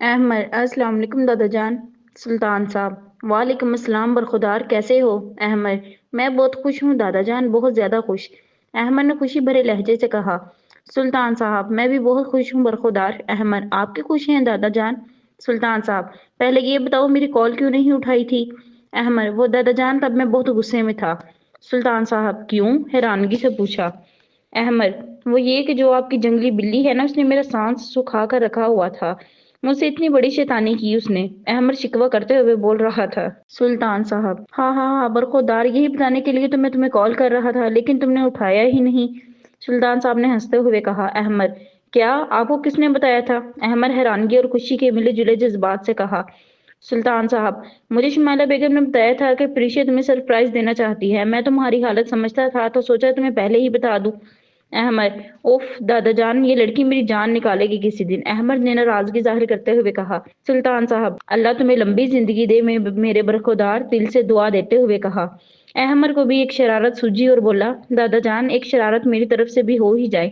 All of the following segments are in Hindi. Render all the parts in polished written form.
अहमद अस्सलाम वालेकुम दादा जान। सुल्तान साहब वालेकुम अस्सलाम बरखुदार, कैसे हो? अहमद मैं बहुत खुश हूँ दादा जान, बहुत ज्यादा खुश। अहमद ने खुशी भरे लहजे से कहा। सुल्तान साहब मैं भी बहुत खुश हूँ बरखुदार। अहमद आप क्यों खुश हैं दादा जान? सुल्तान साहब पहले ये बताओ मेरी कॉल क्यों नहीं उठाई थी? अहमद वो दादा जान तब मैं बहुत गुस्से में था। सुल्तान साहब क्यों? हैरानगी से पूछा। अहमद वो ये कि जो आपकी जंगली बिल्ली है ना, उसने मेरा सांस सुखा कर रखा हुआ था। मुझसे इतनी बड़ी शैतानी की उसने। अहमद शिकवा करते हुए बोल रहा था। सुल्तान साहब हाँ हाँ हाँ बरखुरदार, यही बताने के लिए तो मैं तुम्हें कॉल कर रहा था, लेकिन तुमने उठाया ही नहीं। सुल्तान साहब ने हंसते हुए कहा। अहमद क्या आपको किसने बताया था? अहमद हैरानगी और खुशी के मिले जुले जज्बात से कहा। सुल्तान साहब मुझे शुमाइला बेगम ने बताया था कि प्रीशिया तुम्हें सरप्राइज देना चाहती है। मैं तुम्हारी हालत समझता था तो सोचा तुम्हें पहले ही बता दूं। अहमद उफ दादा जान, ये लड़की मेरी जान निकालेगी किसी दिन। अहमद ने नाराजगी जाहिर करते हुए कहा। सुल्तान साहब अल्लाह तुम्हें लंबी जिंदगी दे, मेरे बरखुरदार दिल से दुआ देते हुए कहा। अहमद को भी एक शरारत सूझी और बोला, दादा जान एक शरारत मेरी तरफ से भी हो ही जाए।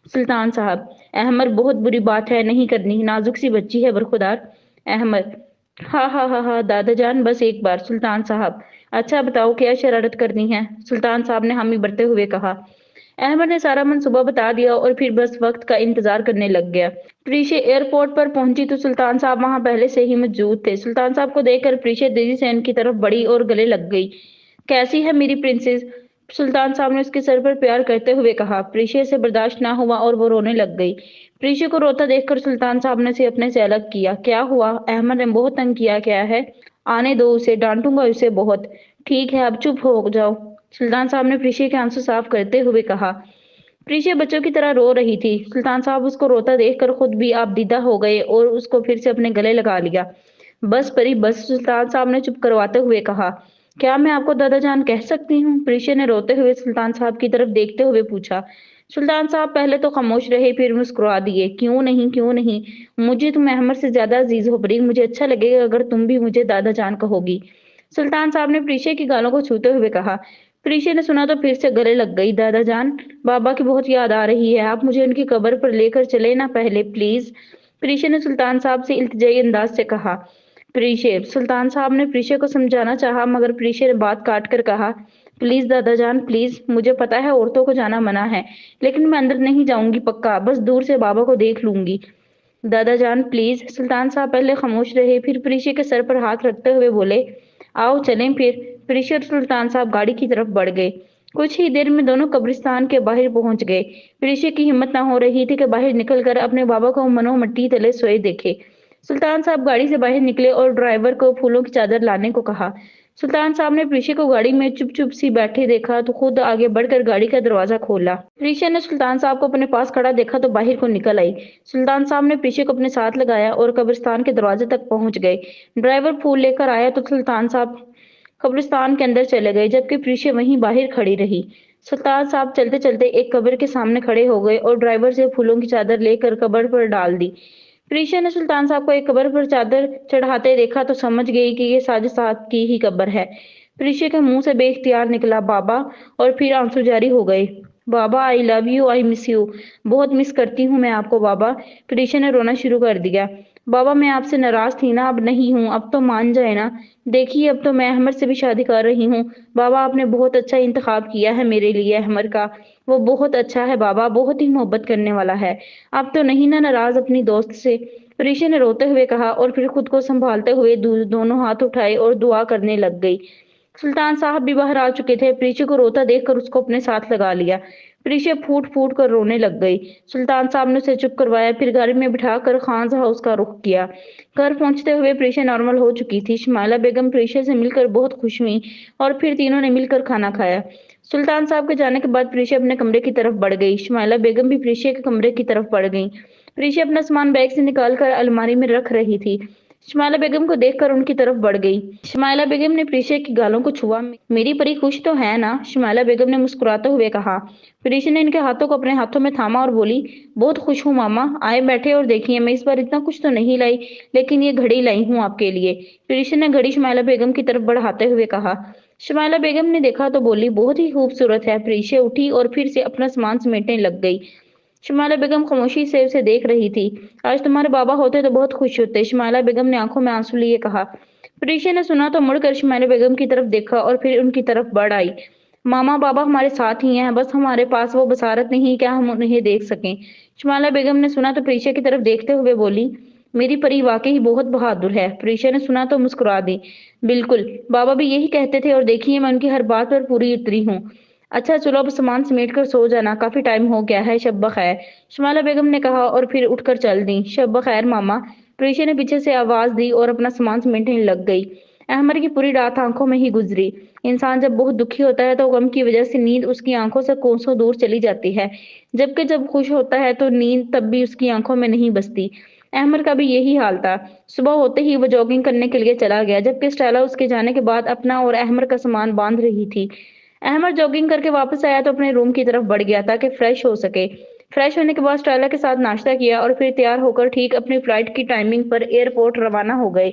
सुल्तान साहब अहमद बहुत बुरी बात है, नहीं करनी, नाजुक सी बच्ची है बरखुरदार। अहमद हाँ हाँ हाँ हाँ दादा जान बस एक बार। सुल्तान साहब अच्छा बताओ क्या शरारत करनी है? सुल्तान साहब ने हामी भरते हुए कहा। अहमद ने सारा मनसूबा बता दिया और फिर बस वक्त का इंतजार करने लग गया। प्रीशे एयरपोर्ट पर पहुंची तो सुल्तान साहब वहां पहले से ही मौजूद थे। सुल्तान साहब को देखकर प्रीशे तेजी से उनकी तरफ बढ़ी और गले लग गई। कैसी है मेरी प्रिंसेस? सुल्तान साहब ने उसके सर पर प्यार करते हुए कहा। प्रीशे से बर्दाश्त ना हुआ और वो रोने लग गई। प्रीशे को रोता देखकर सुल्तान साहब ने उसे अपने से अलग किया। क्या हुआ? अहमद ने बहुत तंग किया क्या है? आने दो उसे, डांटूंगा उसे बहुत। ठीक है अब चुप हो जाओ। सुल्तान साहब ने प्रीशे के आंसू साफ करते हुए कहा। प्रीशा बच्चों की तरह रो रही थी। सुल्तान साहब उसको रोता देखकर खुद भी आपदीदा हो गए और उसको फिर से अपने गले लगा लिया। बस परी बस, सुल्तान साहब ने चुप करवाते हुए कहा। क्या मैं आपको दादा जान कह सकती हूँ? प्रीशा ने रोते हुए सुल्तान साहब की तरफ देखते हुए पूछा। सुल्तान साहब पहले तो खामोश रहे, फिर मुस्कुरा दिए। क्यों नहीं क्यों नहीं, मुझे तुम अहमद से ज्यादा अजीज हो परी। मुझे अच्छा लगेगा अगर तुम भी मुझे दादा जान कहोगी। सुल्तान साहब ने प्रीशा की गालों को छूते हुए कहा। प्रीशा ने सुना तो फिर से गले लग गई। दादा जान बाबा की बहुत याद आ रही है, आप मुझे उनकी कब्र पर लेकर चले ना पहले प्लीज। प्रीशा ने सुल्तान साहब से इल्तिजाई अंदाज से कहा। प्रीशा सुल्तान साहब ने प्रीशा को समझाना चाहा, मगर प्रीशा ने बात काट कर कहा। प्लीज दादा जान प्लीज, मुझे पता है औरतों को जाना मना है, लेकिन मैं अंदर नहीं जाऊंगी पक्का, बस दूर से बाबा को देख लूंगी। दादा जान प्लीज। सुल्तान साहब पहले खामोश रहे, फिर प्रीशा के सर पर हाथ रखते हुए बोले। आओ चलें फिर। प्रीशा और सुल्तान साहब गाड़ी की तरफ बढ़ गए। कुछ ही देर में दोनों कब्रिस्तान के बाहर पहुंच गए। प्रीशा की हिम्मत न हो रही थी कि बाहर निकलकर अपने बाबा को मनो मट्टी तले सोए देखे। सुल्तान साहब गाड़ी से बाहर निकले और ड्राइवर को फूलों की चादर लाने को कहा। सुल्तान साहब ने प्रीशा को गाड़ी में चुप चुप सी बैठे देखा तो खुद आगे बढ़कर गाड़ी का दरवाजा खोला। प्रीशा ने सुल्तान साहब को अपने पास खड़ा देखा तो बाहर को निकल आई। सुल्तान साहब ने प्रीशा को अपने साथ लगाया और कब्रिस्तान के दरवाजे तक पहुंच गए। ड्राइवर फूल लेकर आया तो सुल्तान साहब कब्रिस्तान के अंदर चले गए, जबकि प्रीशा वहीं बाहर खड़ी रही। सुल्तान साहब चलते चलते एक कब्र के सामने खड़े हो गए और ड्राइवर से फूलों की चादर लेकर कब्र पर डाल दी। प्रीशा ने सुल्तान साहब को एक कब्र पर चादर चढ़ाते देखा तो समझ गई कि ये साजिद साहब की ही कब्र है। प्रीशा के मुंह से बेख्तियार निकला बाबा, और फिर आंसू जारी हो गए। बाबा I love you, I miss you, बहुत मिस करती हूँ मैं आपको बाबा। प्रीशा ने रोना शुरू कर दिया। बाबा मैं आपसे नाराज थी ना, अब नहीं हूँ, अब तो मान जाए ना। देखिए अब तो मैं अहमद से भी शादी कर रही हूँ। बाबा आपने बहुत अच्छा इंतखाब किया है मेरे लिए अहमद का। वो बहुत अच्छा है बाबा, बहुत ही मोहब्बत करने वाला है। अब तो नहीं ना नाराज अपनी दोस्त से? ऋषि ने रोते हुए कहा और फिर खुद को संभालते हुए दोनों हाथ उठाए और दुआ करने लग गई। सुल्तान साहब भी बाहर आ चुके थे। प्रीशा को रोता देखकर उसको अपने साथ लगा लिया। प्रीशा फूट फूट कर रोने लग गई। सुल्तान साहब ने उसे चुप करवाया, फिर गाड़ी में बिठाकर खान हाउस का रुख किया। घर पहुंचते हुए प्रीशा नॉर्मल हो चुकी थी। शुमाइला बेगम प्रीशा से मिलकर बहुत खुश हुई और फिर तीनों ने मिलकर खाना खाया। सुल्तान साहब के जाने के बाद प्रीशा अपने कमरे की तरफ बढ़ गई। शुमाइला बेगम भी प्रीशा के कमरे की तरफ बढ़ गई। प्रीशा अपना सामान बैग से निकालकर अलमारी में रख रही थी। शुमाइला बेगम को देखकर उनकी तरफ बढ़ गई। शुमाइला बेगम ने प्रीशा की गालों को छुआ। मेरी परी खुश तो है ना? शुमाइला बेगम ने मुस्कुराते हुए कहा। प्रीशा ने इनके हाथों को अपने हाथों में थामा और बोली, बहुत खुश हूँ मामा। आए बैठे और देखिए, मैं इस बार इतना कुछ तो नहीं लाई, लेकिन ये घड़ी लाई हूँ आपके लिए। प्रीशा ने घड़ी शुमाइला बेगम की तरफ बढ़ाते हुए कहा। शुमाइला बेगम ने देखा तो बोली, बहुत ही खूबसूरत है। प्रीशा उठी और फिर से अपना सामान समेटने लग गई। शमाला बेगम खामोशी से उसे देख रही थी। आज तुम्हारे बाबा होते तो बहुत खुश होते, शमाला बेगम ने आंखों में आंसू लिए कहा। प्रीशा ने सुना तो मुड़कर शमाला बेगम की तरफ देखा और फिर उनकी तरफ बढ़ आई। मामा बाबा हमारे साथ ही हैं, बस हमारे पास वो बसारत नहीं क्या हम उन्हें देख सकें। शमाला बेगम ने सुना तो प्रीशा की तरफ देखते हुए बोली, मेरी परी वाकई बहुत बहादुर है। प्रीशा ने सुना तो मुस्कुरा दी। बिल्कुल, बाबा भी यही कहते थे और देखिए मैं उनकी हर बात पर पूरी उतरी हूँ। अच्छा चलो अब सामान समेट कर सो जाना, काफी टाइम हो गया है, शब खैर। शमाला बेगम ने कहा और फिर उठकर चल दी। शब खैर मामा, प्रीशा ने पीछे से आवाज दी और अपना सामान समेटने लग गई। अहमद की पूरी रात आंखों में ही गुजरी। इंसान जब बहुत दुखी होता है तो गम की वजह से नींद उसकी आंखों से कोसों दूर चली जाती है, जबकि जब खुश होता है तो नींद तब भी उसकी आंखों में नहीं बसती। अहमद का भी यही हाल था। सुबह होते ही वो जॉगिंग करने के लिए चला गया, जबकि स्टेला उसके जाने के बाद अपना और अहमद का सामान बांध रही थी। अहमद जॉगिंग करके वापस आया तो अपने रूम की तरफ बढ़ गया ताकि फ्रेश हो सके। फ्रेश होने के बाद स्टेला के साथ नाश्ता किया और फिर तैयार होकर ठीक अपनी फ्लाइट की टाइमिंग पर एयरपोर्ट रवाना हो गए।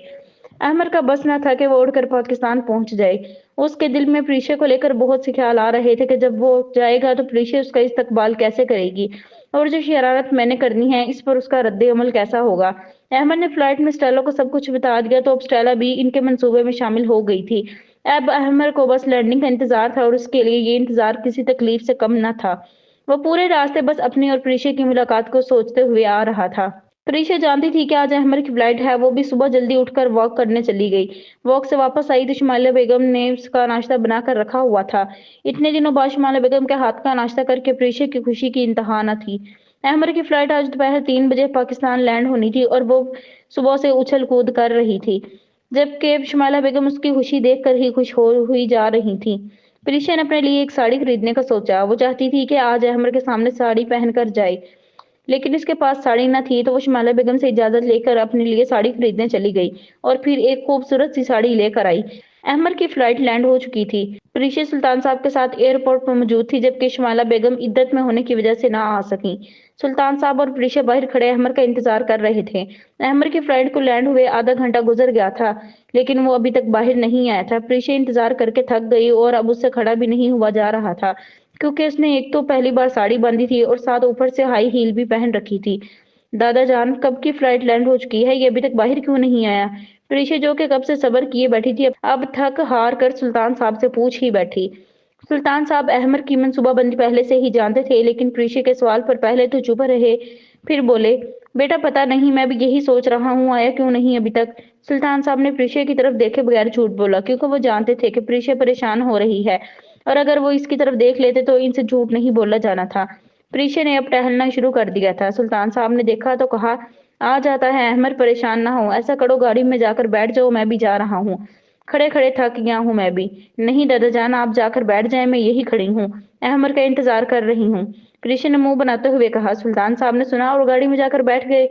अहमद का बस न था कि वो उड़कर पाकिस्तान पहुंच जाए। उसके दिल में प्रीशा को लेकर बहुत से ख्याल आ रहे थे कि जब वो जाएगा तो प्रीशा उसका इस्तकबाल कैसे करेगी और जो शरारत मैंने करनी है इस पर उसका रद्द अमल कैसा होगा। अहमद ने फ्लाइट में स्टेला को सब कुछ बता दिया तो अब स्टेला भी इनके मंसूबे में शामिल हो गई थी। अब अहमद को बस लैंडिंग का इंतजार था और उसके लिए ये इंतजार किसी तकलीफ से कम न था। वो पूरे रास्ते बस अपनी और प्रीशा की मुलाकात को सोचते हुए आ रहा था। प्रीशा जानती थी कि आज अहमद की फ्लाइट है, वो भी सुबह जल्दी उठकर वॉक करने चली गई। वॉक से वापस आई तो शमाला बेगम ने उसका नाश्ता बनाकर रखा हुआ था। इतने दिनों बाद शमाला बेगम के हाथ का नाश्ता करके प्रीशा की खुशी की इंतहा न थी। अहमद की फ्लाइट आज दोपहर 3 बजे पाकिस्तान लैंड होनी थी और वो सुबह से उछल कूद कर रही थी, जबकि शमाला बेगम उसकी खुशी देखकर ही खुश हो हुई जा रही थी। प्रीशा ने अपने लिए एक साड़ी खरीदने का सोचा। वो चाहती थी कि आज अहमद के सामने साड़ी पहनकर जाए, लेकिन उसके पास साड़ी न थी तो वो शमाला बेगम से इजाजत लेकर अपने लिए साड़ी खरीदने चली गई और फिर एक खूबसूरत सी साड़ी लेकर आई। अहमद की फ्लाइट लैंड हो चुकी थी। प्रीशा सुल्तान साहब के साथ एयरपोर्ट पर मौजूद थी, जबकि शमाला बेगम इद्दत में होने की वजह से ना आ सकी। सुल्तान साहब और प्रीशा बाहर खड़े अहमद का इंतजार कर रहे थे। अहमद की फ्लाइट को लैंड हुए आधा घंटा गुजर गया था, लेकिन वो अभी तक बाहर नहीं आया था। प्रीशा इंतजार करके थक गई और अब उससे खड़ा भी नहीं हुआ जा रहा था, क्योंकि उसने एक तो पहली बार साड़ी बांधी थी और साथ ऊपर से हाई हील भी पहन रखी थी। दादा जान, कब की फ्लाइट लैंड हो चुकी है, ये अभी तक बाहर क्यों नहीं आया? प्रीशा जो कि कब से सब्र किए बैठी थी, अब थक हार कर सुल्तान साहब से पूछ ही बैठी। सुल्तान साहब अहमद की मनसूबाबंदी पहले से ही जानते थे, लेकिन प्रीशा के सवाल पर पहले तो चुप रहे, फिर बोले, बेटा पता नहीं, मैं भी यही सोच रहा हूँ, आया क्यों नहीं अभी तक। सुल्तान साहब ने प्रीशा की तरफ देखे बगैर झूठ बोला, क्योंकि वो जानते थे कि प्रीशा परेशान हो रही है और अगर वो इसकी तरफ देख लेते तो इनसे झूठ नहीं बोला जाना था। प्रीशा ने अब टहलना शुरू कर दिया था। सुल्तान साहब ने देखा तो कहा, आ जाता है अहमद, परेशान ना हो, ऐसा करो गाड़ी में जाकर बैठ जाओ, मैं भी जा रहा हूँ, खड़े खड़े थक गया हूँ मैं भी। नहीं दादा जान, आप जाकर बैठ जाए, मैं यही खड़ी हूँ, अहमद का इंतजार कर रही हूँ, प्रीशा ने मुंह बनाते हुए कहा। सुल्तान साहब ने सुना और गाड़ी में जाकर बैठ गए।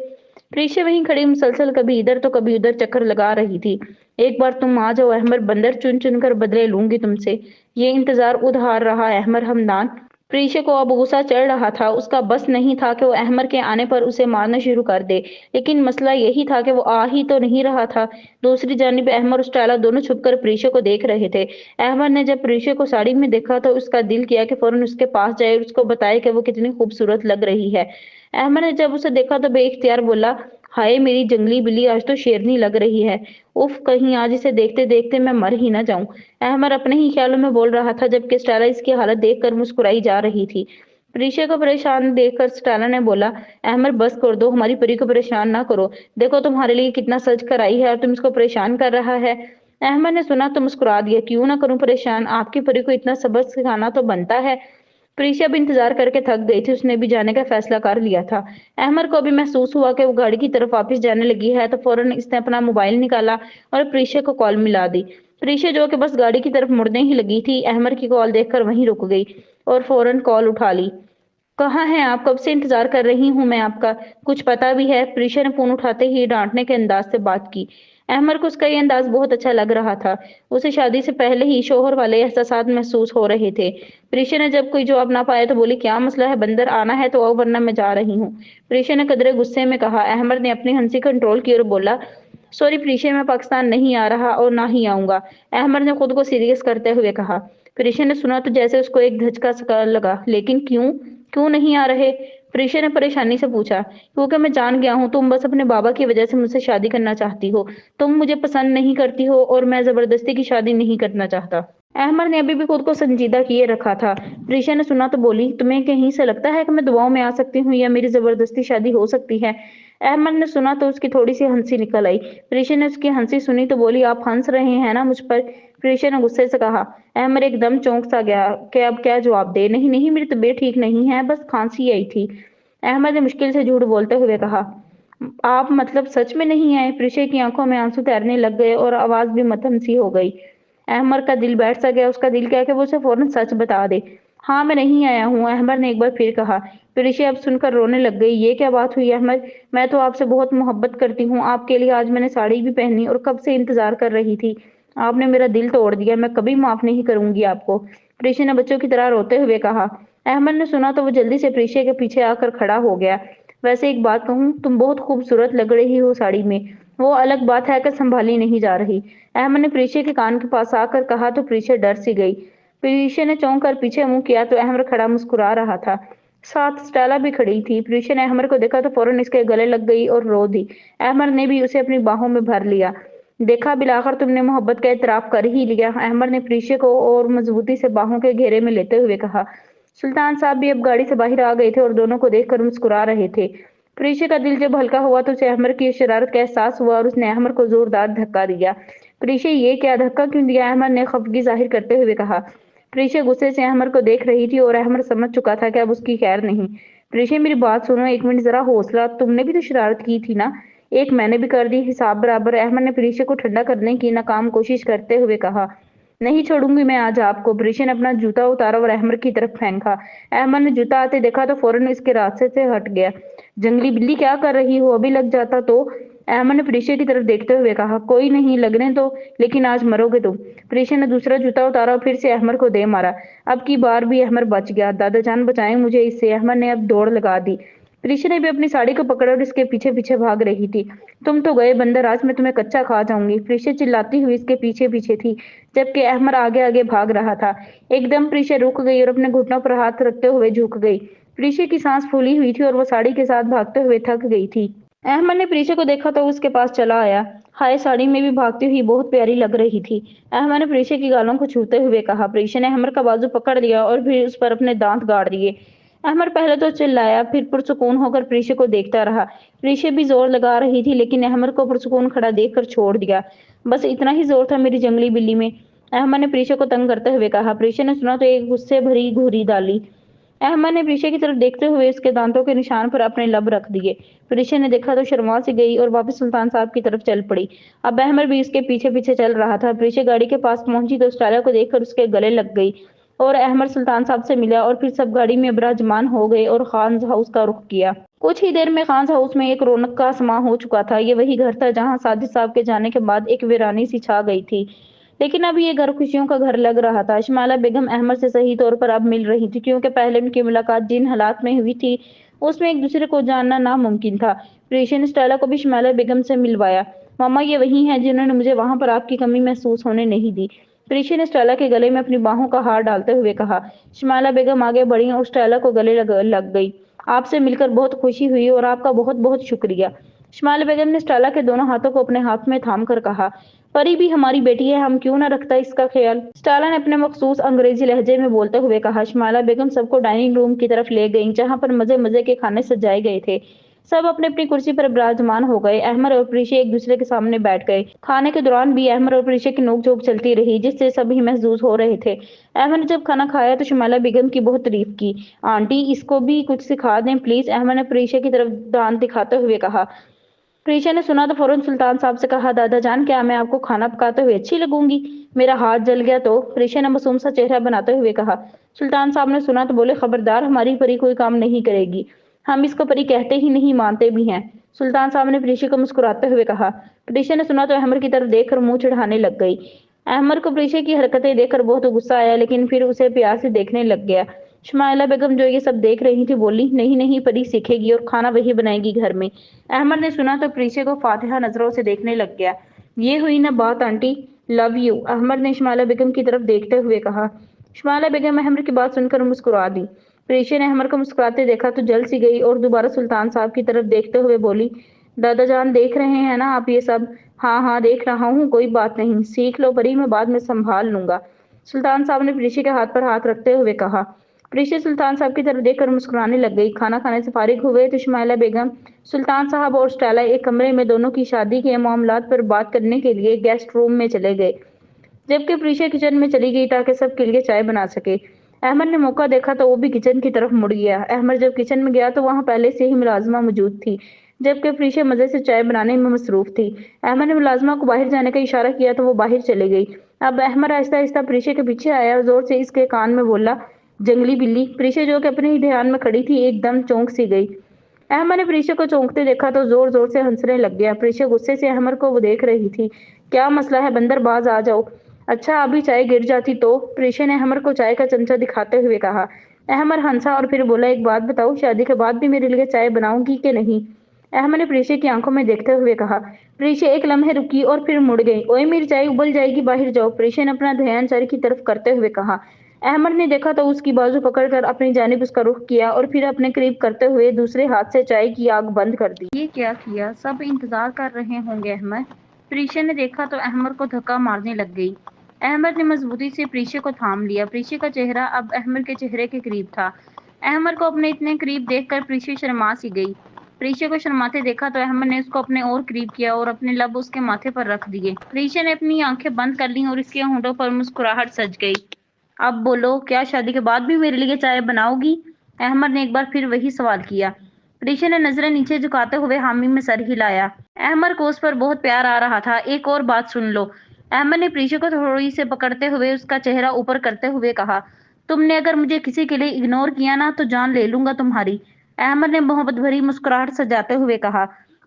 प्रीशा वहीं खड़ी मुसलसल कभी इधर तो कभी उधर चक्कर लगा रही थी। एक बार तुम आ जाओ अहमद, बंदर चुन चुन कर बदले लूंगी तुमसे। ये इंतजार उधार रहा अहमद हमदान। प्रीशा को अब गुस्सा चढ़ रहा था। उसका बस नहीं था कि वो अहमद के आने पर उसे मारना शुरू कर दे, लेकिन मसला यही था कि वो आ ही तो नहीं रहा था। दूसरी जानिब अहमद और स्टेला दोनों छुपकर प्रीशा को देख रहे थे। अहमद ने जब प्रीशा को साड़ी में देखा तो उसका दिल किया कि फौरन उसके पास जाए और उसको बताए कि वो कितनी खूबसूरत लग रही है। अहमद ने जब उसे देखा तो बेइख्तियार बोला, हाय मेरी जंगली बिल्ली, आज तो शेरनी लग रही है। उफ, कहीं आज इसे देखते देखते मैं मर ही ना जाऊं। अहमद अपने ही ख्यालों में बोल रहा था, जबकि स्टेला इसकी हालत देखकर मुस्कुराई जा रही थी। प्रीशा को परेशान देखकर स्टेला ने बोला, अहमद बस कर दो, हमारी परी को परेशान ना करो, देखो तुम्हारे लिए कितना सज कर आई है और तुम इसको परेशान कर रहा है। अहमद ने सुना तो मुस्कुरा दिया, क्यों ना करूं परेशान, आपकी परी को इतना सबक सिखाना तो बनता है। प्रीशा भी इंतजार करके थक गई थी, उसने भी जाने का फैसला कर लिया था। अहमद को भी महसूस हुआ कि वो गाड़ी की तरफ वापस जाने लगी है, तो फौरन इसने अपना मोबाइल निकाला और प्रीशा को कॉल मिला दी। प्रीशा जो कि बस गाड़ी की तरफ मुड़ने ही लगी थी, अहमद की कॉल देखकर वहीं रुक गई और फौरन कॉल उठा ली। कहाँ हैं आप, कब से इंतजार कर रही हूँ मैं आपका, कुछ पता भी है? प्रीशा ने फोन उठाते ही डांटने के अंदाज से बात की। अहमद को उसका ये अंदाज बहुत अच्छा लग रहा था। उसे शादी से पहले ही शोहर वाले एहसासात महसूस हो रहे थे। प्रीशा ने जब कोई जवाब ना पाया तो बोली, क्या मसला है बंदर, आना है तो आओ वरना मैं जा रही हूँ। प्रीशा ने कदरे गुस्से में कहा। अहमद ने अपनी हंसी कंट्रोल की और बोला, सॉरी प्रीशा, मैं पाकिस्तान नहीं आ रहा और ना ही आऊंगा। अहमद ने खुद को सीरियस करते हुए कहा। प्रीशा ने सुना तो जैसे उसको एक धचका सा लगा, लेकिन क्यों, क्यों नहीं आ रहे? प्रीशा ने परेशानी से पूछा, क्योंकि मैं जान गया हूँ तुम बस अपने बाबा की वजह से मुझसे शादी करना चाहती हो। तुम मुझे पसंद नहीं करती हो और मैं ज़बरदस्ती की शादी नहीं करना चाहता। अहमद ने अभी भी खुद को संजीदा किए रखा था। प्रीशा ने सुना तो बोली, तुम्हें कहीं से लगता है कि मैं दुआओं में आ सकती हूँ या मेरी ज़बरदस्ती शादी हो सकती है? अहमद ने सुना तो उसकी थोड़ी-सी हंसी निकल आई। प्रीशा ने उसकी हंसी सुनी तो बोली, आप हंस रहे हैं ना मुझ पर? प्रीशा ने गुस्से से कहा। अहमद एकदम चौंक सा गया कि अब क्या जवाब दे। नहीं, नहीं, मेरी तबीयत ठीक नहीं है, बस खांसी आई थी। अहमद ने मुश्किल से झूठ बोलते हुए कहा, आप मतलब सच में नहीं आए? प्रीशा की आंखों में आंसू तैरने लग गए और आवाज भी मत्थम सी हो गई। अहमद का दिल बैठ सा गया। उसका दिल क्या कि वो उसे फौरन सच बता दे। हाँ, मैं नहीं आया हूँ, अहमद ने एक बार फिर कहा। प्रीशा अब सुनकर रोने लग गई। ये क्या बात हुई अहमद? मैं तो आपसे बहुत मोहब्बत करती हूँ। आपके लिए आज मैंने साड़ी भी पहनी और कब से इंतजार कर रही थी। आपने मेरा दिल तोड़ दिया। मैं कभी माफ नहीं करूंगी आपको। प्रीशा ने बच्चों की तरह रोते हुए कहा। अहमद ने सुना तो वो जल्दी से प्रीशा के पीछे आकर खड़ा हो गया। वैसे एक बात कहूँ, तुम बहुत खूबसूरत लग रही हो साड़ी में। वो अलग बात है कि संभाली नहीं जा रही। अहमद ने प्रीशा के कान के पास आकर कहा तो प्रीशा डर सी गई। प्रीशा ने चौंक कर पीछे मुंह किया तो अहमद खड़ा मुस्कुरा रहा था। साथ स्टेला भी खड़ी थी। प्रीशा ने अहमद को देखा तो फौरन इसके गले लग गई और रो दी। अहमद ने भी उसे अपनी बाहों में भर लिया। देखा, बिलाकर तुमने मोहब्बत का इतराफ कर ही लिया। अहमद ने प्रीशा को और मजबूती से बाहों के घेरे में लेते हुए कहा। सुल्तान साहब भी अब गाड़ी से बाहर आ गए थे और दोनों को देखकर मुस्कुरा रहे थे। प्रीशा का दिल जब हल्का हुआ तो उसे अहमद की शरारत का एहसास हुआ और उसने अहमद को जोरदार धक्का दिया। प्रीशा, ये क्या, धक्का क्यों दिया? अहमद ने खफगी जाहिर करते हुए कहा। प्रीशा गुस्से से अहमद को देख रही थी और अहमद समझ चुका था कि अब उसकी खैर नहीं। प्रीशा, मेरी बात सुनो, एक मिनट जरा हौसला। तुमने भी तो शरारत की थी ना? एक मैंने भी कर दी, हिसाब बराबर। अहमद ने प्रीशा को ठंडा करने की नाकाम कोशिश करते हुए कहा। नहीं छोड़ूंगी मैं आज आपको। प्रीशा ने अपना जूता उतारा और अहमद की तरफ फेंका। अहमद ने जूता आते देखा तो फौरन इसके रास्ते से हट गया। जंगली बिल्ली, क्या कर रही हो? अभी लग जाता तो? अहमद ने प्रीशा की तरफ देखते हुए कहा। कोई नहीं, लगने दो, लेकिन आज मरोगे तुम। प्रीशा ने दूसरा जूता उतारा और फिर से अहमद को दे मारा। अब की बार भी अहमद बच गया। दादा जान बचाएं मुझे इससे। अहमद ने अब दौड़ लगा दी। प्रीशा ने भी अपनी साड़ी को पकड़ा और इसके पीछे पीछे भाग रही थी। तुम तो गए बंदर, आज मैं तुम्हें कच्चा खा जाऊंगी। प्रीशा चिल्लाती हुई इसके पीछे पीछे थी, जबकि अहमद आगे आगे भाग रहा था। एकदम प्रीशा रुक गई और अपने घुटनों पर हाथ रखते हुए झुक गई। प्रीशा की सांस फूली हुई थी और वो साड़ी के साथ भागते हुए थक गई थी। अहमद ने प्रीशा को देखा तो उसके पास चला आया। हाय, साड़ी में भी भागती हुई बहुत प्यारी लग रही थी। अहमद ने प्रीशा की गालों को छूते हुए कहा। प्रीशा ने अहमद का बाजू पकड़ लिया और फिर उस पर अपने दांत गाड़ दिए। अहमद पहले तो चिल्लाया, फिर पुरसुकून होकर प्रीशा को देखता रहा। प्रीशा भी जोर लगा रही थी, लेकिन अहमद को पुरसुकून खड़ा देखकर छोड़ दिया। बस इतना ही जोर था मेरी जंगली बिल्ली में, अहमद ने प्रीशा को तंग करते हुए कहा। प्रीशा ने सुना तो एक गुस्से भरी घूरी डाली। अहमद ने प्रीशा की तरफ देखते हुए उसके दांतों के निशान पर अपने लब रख दिए। प्रीशा ने देखा तो शर्मा सी गई और वापस सुल्तान साहब की तरफ चल पड़ी। अब अहमद भी उसके पीछे पीछे चल रहा था। प्रीशा गाड़ी के पास पहुंची तो स्टाइला को देखकर उसके गले लग गई और अहमद सुल्तान साहब से मिला और फिर सब गाड़ी में विराजमान हो गए और खान हाउस का रुख किया। कुछ ही देर में खान हाउस में एक रौनक का समा हो चुका था। ये वही घर था जहां साजिद साहब के जाने के बाद एक वीरानी सी छा गई थी, लेकिन अब ये घर खुशियों का घर लग रहा था। शमाला बेगम अहमद से सही तौर पर अब मिल रही थी, क्योंकि पहले उनकी मुलाकात जिन हालात में हुई थी उसमें एक दूसरे को जानना नामुमकिन था। प्रेशन स्टेला को भी शमाला बेगम से मिलवाया। मामा, ये वही हैं जिन्होंने मुझे वहां पर आपकी कमी महसूस होने नहीं दी। प्रीशा ने स्टेला के गले में अपनी बाहों का हार डालते हुए कहा। शमाला बेगम आगे बढ़ी और स्टेला को गले लग गई। आपसे मिलकर बहुत खुशी हुई और आपका बहुत बहुत शुक्रिया। शमाला बेगम ने स्टेला के दोनों हाथों को अपने हाथ में थाम कर कहा। परी भी हमारी बेटी है, हम क्यों ना रखता इसका ख्याल। स्टेला ने अपने मखसूस अंग्रेजी लहजे में बोलते हुए कहा। शमाला बेगम सबको डाइनिंग रूम की तरफ ले गईं, जहां पर मजे मजे के खाने सजाए गए थे। सब अपनी अपनी कुर्सी पर विराजमान हो गए। अहमद और प्रीशा एक दूसरे के सामने बैठ गए। खाने के दौरान भी अहमद और प्रीशा की नोकझोंक चलती रही, जिससे सभी महसूस हो रहे थे। अहमद ने जब खाना खाया तो शमाला बेगम की बहुत तारीफ की। आंटी, इसको भी कुछ सिखा दें प्लीज, अहमद ने प्रीशा की तरफ दांत दिखाते हुए कहा। प्रीशा ने सुना तो फौरन सुल्तान साहब से कहा। दादा जान, क्या मैं आपको खाना पकाते हुए अच्छी लगूंगी? मेरा हाथ जल गया तो? प्रीशा ने मासूम सा चेहरा बनाते हुए कहा। सुल्तान साहब ने सुना तो बोले, खबरदार, हमारी परी कोई काम नहीं करेगी। हम इसको परी कहते ही नहीं, मानते भी हैं। सुल्तान साहब ने प्रीशा को मुस्कुराते हुए कहा। प्रीशा ने सुना तो अहमद की तरफ देखकर मुंह चढ़ाने लग गई। अहमद को प्रीशा की हरकतें देखकर बहुत गुस्सा आया, लेकिन फिर उसे प्यार से देखने लग गया। शमाइला बेगम जो ये सब देख रही थी बोली, नहीं नहीं, परी सीखेगी और खाना वही बनाएगी घर में। अहमद ने सुना तो प्रीशा को फातिहा नजरों से देखने लग गया। ये हुई ना बात आंटी, लव यू, अहमद ने शमाइला बेगम की तरफ देखते हुए कहा। शमाइला बेगम अहमद की बात सुनकर मुस्कुरा दी। प्रीशा ने अहमर को मुस्कुराते देखा तो जल सी गई और दोबारा सुल्तान साहब की तरफ देखते हुए बोली, दादा जान देख रहे हैं ना आप ये सब? हाँ हाँ देख रहा हूँ, कोई बात नहीं, सीख लो परी, मैं बाद में संभाल लूंगा। सुल्तान साहब ने प्रीशा के हाथ पर हाथ रखते हुए कहा। प्रीशा सुल्तान साहब की तरफ देखकर मुस्कुराने लग गई। खाना खाने से फारिग हुए तो शुमाइला बेगम, सुल्तान साहब और स्टेला एक कमरे में दोनों की शादी के मामलात पर बात करने के लिए गेस्ट रूम में चले गए, जबकि प्रीशा किचन में चली गई ताकि सबके लिए चाय बना सके। अहमद ने मौका देखा तो वो भी किचन की तरफ मुड़ गया। अहमद जब किचन में गया तो वहां पहले से ही मुलाजिमा मौजूद थी, जबकि प्रीशा मजे से चाय बनाने में मसरूफ थी। अहमद ने मुलाजिमा को बाहर जाने का इशारा किया तो वो बाहर चली गई। अब अहमद आहिस्ता आहिस्ता प्रीशा के पीछे आया और जोर से इसके कान में बोला, जंगली बिल्ली। प्रीशा जो कि अपने ही ध्यान में खड़ी थी एकदम चौंक सी गई। अहमद ने प्रीशा को चौंकते देखा तो जोर जोर से हंसने लग गया। प्रीशा गुस्से से अहमद को वो देख रही थी। क्या मसला है बंदरबाज, आ जाओ। अच्छा अभी चाय गिर जाती तो? प्रीशा ने अहमद को चाय का चमचा दिखाते हुए कहा। अहमद हंसा और फिर बोला, एक बात बताओ, शादी के बाद भी मेरे लिए चाय बनाऊंगी कि नहीं? अहमद ने प्रीशा की आंखों में देखते हुए कहा। प्रीशा एक लम्हे रुकी और फिर मुड़ गई। ओए मेरी चाय उबल जाएगी, बाहर जाओ, प्रीशा ने अपना ध्यान चाय की तरफ करते हुए कहा। अहमद ने देखा तो उसकी बाजू पकड़कर अपनी जानिब उसका रुख किया और फिर अपने करीब करते हुए दूसरे हाथ से चाय की आग बंद कर दी। ये क्या किया? सब इंतजार कर रहे होंगे अहमद। प्रीशा ने देखा तो अहमद को धक्का मारने लग गई। अहमद ने मजबूती से प्रीशा को थाम लिया। प्रीशा का चेहरा अब अहमद के चेहरे के करीब था। अहमद को अपने इतने करीब देखकर प्रीशा शर्मा सी गई। प्रीशा को शर्माते देखा तो अहमद ने उसको अपने और करीब किया और अपने लब उसके माथे पर रख दिए। प्रीशा ने अपनी आंखें बंद कर ली और इसके होंठों पर मुस्कुराहट सज गई। अब बोलो, क्या शादी के बाद भी मेरे लिए चाय बनाओगी? अहमद ने एक बार फिर वही सवाल किया। प्रीशा ने नजरें नीचे झुकाते हुए हामी में सर हिलाया। अहमद को उस पर बहुत प्यार आ रहा था। एक और बात सुन लो। अहमद ने प्रीशा को थोड़ी से पकड़ते हुए उसका चेहरा ऊपर करते हुए कहा, तुमने अगर मुझे किसी के लिए इग्नोर किया ना तो जान ले लूंगा तुम्हारी। अहमद ने मोहब्बत भरी मुस्कुराहट सजाते हुए कहा।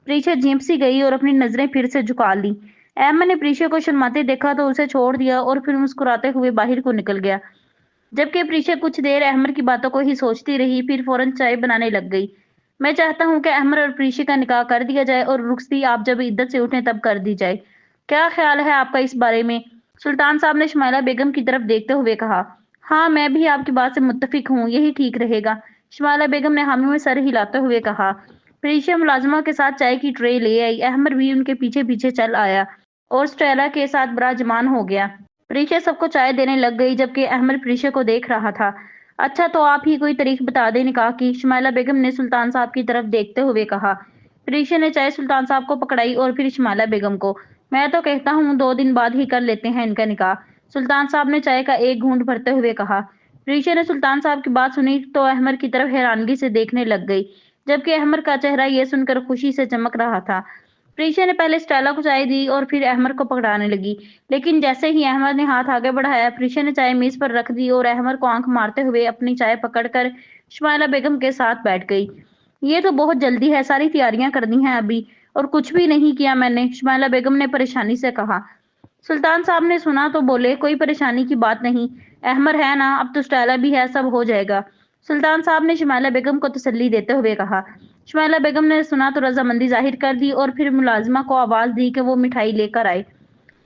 प्रीशा झेंप सी गई और अपनी नजरें फिर से झुका ली। अहमद ने प्रीशा को शर्माते देखा तो उसे छोड़ दिया और फिर मुस्कुराते हुए बाहर को निकल गया, जबकि प्रीशा कुछ देर अहमद की बातों को ही सोचती रही, फिर फौरन चाय बनाने लग गई। मैं चाहता हूँ कि अहमद और प्रीशा का निकाह कर दिया जाए और रुखसती आप जब इद्दत से उठें तब कर दी जाए। क्या ख्याल है आपका इस बारे में? सुल्तान साहब ने शुमाइला बेगम की तरफ देखते हुए कहा। हाँ, मैं भी आपकी बात से मुत्तफिक हूँ, यही ठीक रहेगा। शुमाइला बेगम ने हामी में सर हिलाते हुए कहा। प्रीशा मुलाजिमा के साथ चाय की ट्रे ले आई। अहमद भी उनके पीछे पीछे चल आया और स्टेला के साथ बराजमान हो गया। प्रीशा सबको चाय देने लग गई, जबकि अहमद प्रीशा को देख रहा था। अच्छा तो आप ही कोई तारीख बता दें निकाह की, शुमाइला बेगम ने सुल्तान साहब की तरफ देखते हुए कहा। प्रीशा ने चाय सुल्तान साहब को पकड़ाई और फिर शुमाइला बेगम को। मैं तो कहता हूँ 2 दिन बाद ही कर लेते हैं इनका निकाह, सुल्तान साहब ने चाय का एक घूंट भरते हुए कहा। प्रीशा ने सुल्तान साहब की बात सुनी तो अहमद की तरफ हैरानगी से देखने लग गई, जबकि अहमद का चेहरा यह सुनकर खुशी से चमक रहा था। प्रीशा ने पहले स्टेला को चाय दी और फिर अहमद को पकड़ाने लगी, लेकिन जैसे ही अहमद ने हाथ आगे बढ़ाया, प्रीशा ने चाय मेज पर रख दी और अहमद को आंख मारते हुए अपनी चाय पकड़कर शुमाइला बेगम के साथ बैठ गई। ये तो बहुत जल्दी है, सारी तैयारियां करनी है अभी, और कुछ भी नहीं किया मैंने, शुमाइला बेगम ने परेशानी से कहा। सुल्तान साहब ने सुना तो बोले, कोई परेशानी की बात नहीं, अहमद है ना, अब तो स्टेला भी है, सब हो जाएगा। सुल्तान साहब ने शुमाइला बेगम को तसल्ली देते हुए कहा। शुमाइला बेगम ने सुना तो रजामंदी जाहिर कर दी और फिर मुलाजिमा को आवाज दी कि वो मिठाई लेकर आए।